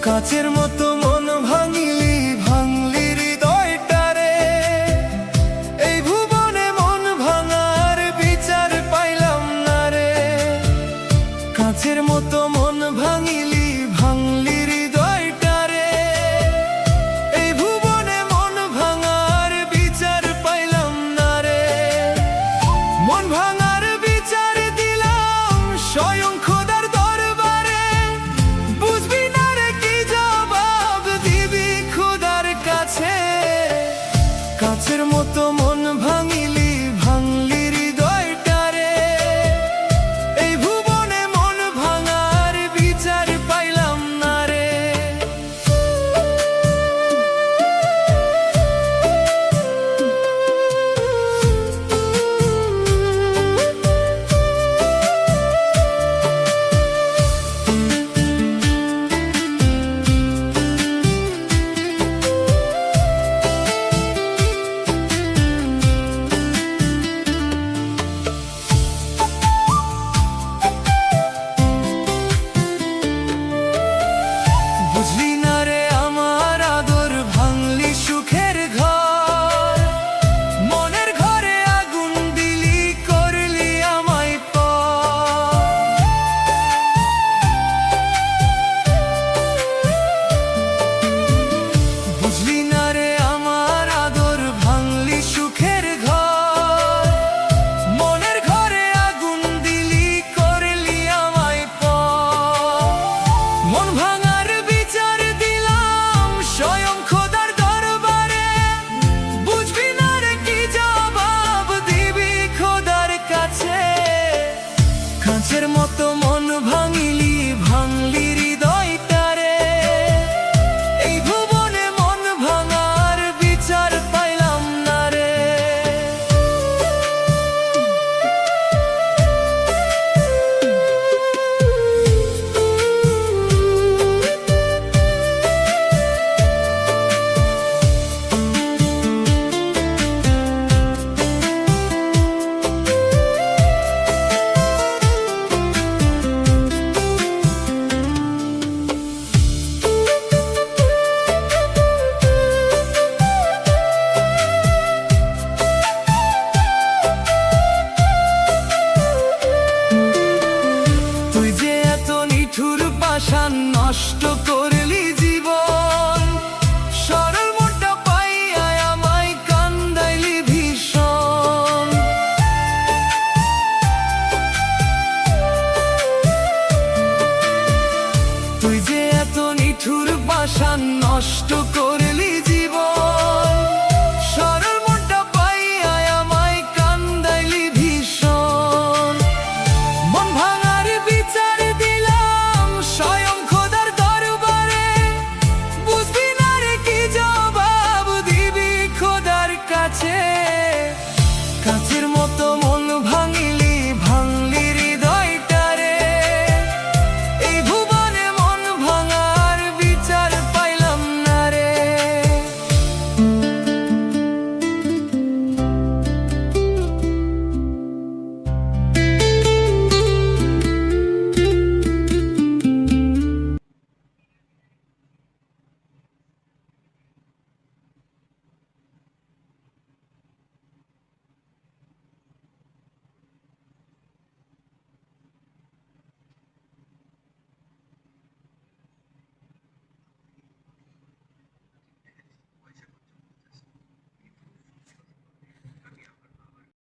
কাচের মতো মন ভাঙিলি, ভাঙলি হৃদয়টারে। এই ভুবনে মন ভাঙার বিচার পাইলাম না রে। কাচের মতো মন ভাঙিলি, ভাঙলি হৃদয়টারে। এই ভুবনে মন ভাঙার বিচার পাইলাম না রে। মন ভাঙার বিচার দিলাম স্বয়ং খোদার দরবারে। বুঝবি না রে কি জবাব দিবি খোদার কাছে। কাচের মতো মন ভাঙিলি, ভাঙলি হৃদয়টারে। এই ভুবনে মন ভাঙার বিচার পাইলাম না রে। বুঝলি না রে আমার আদর, ভাঙলি সুখের ঘর। মনের ঘরে আগুন দিলি, করলি আমায় পর। বুঝলি না রে আমার আদর, ভাঙলি সুখের ঘর। মনের ঘরে আগুন দিলি, করলি আমায় পর। মন ভাঙার বিচার দিলাম স্বয়ং খোদার দরবারে। বুঝবি না রে কি জবাব দিবি খোদার কাছে। কাচের মতো মন ভাঙিলি, ভাঙলি হৃদয়টারে। এই ভুবনে মন ভাঙার বিচার পাইলাম না রে। তুই যে এত নিঠুর পাষাণ, নষ্ট করলি জীবন। সরল মনটা পাইয়া আমায় কান্দাইলি ভীষণ। তুই যে এত নিঠুর পাষাণ, নষ্ট করলি